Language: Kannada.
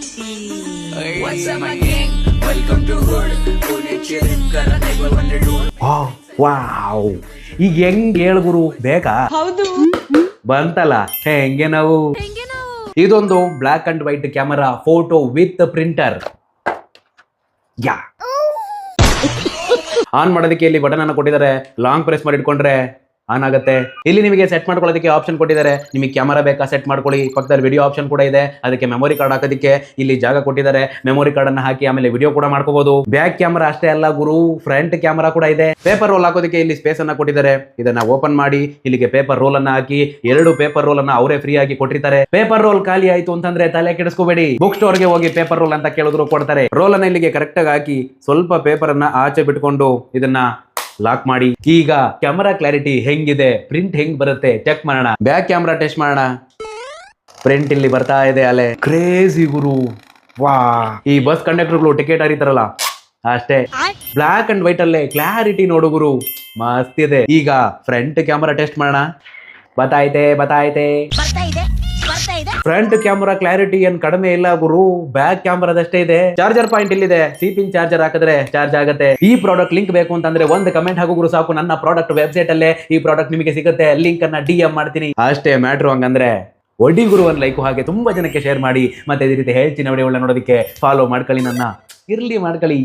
What's up my gang? Welcome to Hood. Pune chill karate ಬಂದ್ರೆ ಡೂಡ್. ವಾವ್ ಈಗ ಹೆಂಗ್ ಹೇಳು ಗುರು ಬೇಕಾ? ಹೌದು ಬಂತಲ್ಲ ಹೆಂಗೆ ನಾವು ಇದೊಂದು black and white camera photo with printer. Yeah on ಮಾಡೋದಕ್ಕೆ ಇಲ್ಲಿ ಬಟನ್ ಅನ್ನು ಕೊಟ್ಟಿದ್ದಾರೆ. ಲಾಂಗ್ ಪ್ರೆಸ್ ಮಾಡಿ ಇಟ್ಕೊಂಡ್ರೆ ಆನ್ ಆಗುತ್ತೆ. ಇಲ್ಲಿ ನಿಮಗೆ ಸೆಟ್ ಮಾಡ್ಕೊಳ್ಳೋದಕ್ಕೆ ಆಪ್ಷನ್ ಕೊಟ್ಟಿದ್ದಾರೆ. ನಿಮಗೆ ಕ್ಯಾಮರಾ ಬೇಕಾ ಸೆಟ್ ಮಾಡ್ಕೊಳ್ಳಿ. ಪಕ್ಕದಲ್ಲಿ ವಿಡಿಯೋ ಆಪ್ಷನ್ ಕೂಡ ಇದೆ. ಅದಕ್ಕೆ ಮೆಮೊರಿ ಕಾರ್ಡ್ ಹಾಕೋದಕ್ಕೆ ಇಲ್ಲಿ ಜಾಗ ಕೊಟ್ಟಿದ್ದಾರೆ. ಮೆಮೊರಿ ಕಾರ್ಡ್ ಅನ್ನ ಹಾಕಿ ಆಮೇಲೆ ವಿಡಿಯೋ ಕೂಡ ಮಾಡ್ಕೋಬಹುದು. ಬ್ಯಾಕ್ ಕ್ಯಾಮರಾ ಅಷ್ಟೇ ಅಲ್ಲ ಗುರು, ಫ್ರಂಟ್ ಕ್ಯಾಮರಾ ಕೂಡ ಇದೆ. ಪೇಪರ್ ರೋಲ್ ಹಾಕೋದಕ್ಕೆ ಇಲ್ಲಿ ಸ್ಪೇಸ್ ಅನ್ನ ಕೊಟ್ಟಿದ್ದಾರೆ. ಇದನ್ನ ಓಪನ್ ಮಾಡಿ ಇಲ್ಲಿಗೆ ಪೇಪರ್ ರೋಲ್ ಅನ್ನ ಹಾಕಿ 2 ಪೇಪರ್ ರೋಲ್ ಅನ್ನ ಅವರೇ ಫ್ರೀ ಆಗಿ ಕೊಟ್ಟಿರ್ತಾರೆ. ಪೇಪರ್ ರೋಲ್ ಖಾಲಿ ಆಯ್ತು ಅಂತಂದ್ರೆ ತಲೆ ಕೆಡಿಸ್ಕೋಬೇಡಿ. ಬುಕ್ ಸ್ಟೋರ್ ಗೆ ಹೋಗಿ ಪೇಪರ್ ರೋಲ್ ಅಂತ ಕೇಳಿದ್ರು ಕೊಡ್ತಾರೆ. ರೋಲ್ ಅನ್ನ ಇಲ್ಲಿಗೆ ಕರೆಕ್ಟ್ ಆಗಿ ಹಾಕಿ ಸ್ವಲ್ಪ ಪೇಪರ್ ಅನ್ನ ಆಚೆ ಬಿಟ್ಕೊಂಡು ಇದನ್ನ ಲಾಕ್ ಮಾಡಿ. ಈಗ ಕ್ಯಾಮರಾ ಕ್ಲಾರಿಟಿ ಹೆಂಗಿದೆ, ಪ್ರಿಂಟ್ ಹೆಂಗ್ ಬರುತ್ತೆ ಚೆಕ್ ಮಾಡೋಣ. ಬ್ಯಾಕ್ ಕ್ಯಾಮ್ರಾ ಟೆಸ್ಟ್ ಮಾಡೋಣ. ಪ್ರಿಂಟ್ ಇಲ್ಲಿ ಬರ್ತಾ ಇದೆ. ಅಲೆ ಕ್ರೇಜಿ ಗುರು. ವಾ ಈ ಬಸ್ ಕಂಡಕ್ಟರ್ಗಳು ಟಿಕೆಟ್ ಹರಿತಾರಲ್ಲ ಅಷ್ಟೇ. ಬ್ಲಾಕ್ ಅಂಡ್ ವೈಟ್ ಅಲ್ಲೇ ಕ್ಲಾರಿಟಿ ನೋಡು ಗುರು, ಮಸ್ತ್ ಇದೆ. ಈಗ ಫ್ರಂಟ್ ಕ್ಯಾಮರಾ ಟೆಸ್ಟ್ ಮಾಡೋಣ. ಬತಾಯ್ತೆ ಫ್ರಂಟ್ ಕ್ಯಾಮರಾ ಕ್ಲಾರಿಟಿ ಏನ್ ಕಡಿಮೆ ಇಲ್ಲ ಗುರು, ಬ್ಯಾಕ್ ಕ್ಯಾಮರಾದಷ್ಟೇ ಇದೆ. ಚಾರ್ಜರ್ ಪಾಯಿಂಟ್ ಇಲ್ಲಿದೆ. ಸಿಪಿನ್ ಚಾರ್ಜರ್ ಹಾಕಿದ್ರೆ ಚಾರ್ಜ್ ಆಗುತ್ತೆ. ಈ ಪ್ರಾಡಕ್ಟ್ ಲಿಂಕ್ ಬೇಕು ಅಂತಂದ್ರೆ ಒಂದು ಕಮೆಂಟ್ ಹಾಕೋ ಗುರು ಸಾಕು. ನನ್ನ ಪ್ರಾಡಕ್ಟ್ ವೆಬ್ಸೈಟ್ ಅಲ್ಲೇ ಈ ಪ್ರಾಡಕ್ಟ್ ನಿಮಗೆ ಸಿಗುತ್ತೆ. ಲಿಂಕ್ ಅನ್ನ DM ಮಾಡ್ತೀನಿ ಅಷ್ಟೇ. ಮ್ಯಾಟ್ರು ಹಂಗಂದ್ರೆ ಒಡಿ ಗುರು ಒಂದು ಲೈಕ್ ಹಾಗೆ ತುಂಬಾ ಜನಕ್ಕೆ ಶೇರ್ ಮಾಡಿ. ಮತ್ತೆ ಇದೇ ರೀತಿ ಹೆಚ್ಚಿನ ವಿಡಿಯೋಗಳನ್ನ ನೋಡೋದಕ್ಕೆ ಫಾಲೋ ಮಾಡ್ಕೊಳ್ಳಿ. ನನ್ನ ಇರ್ಲಿ ಮಾಡ್ಕೊಳ್ಳಿ.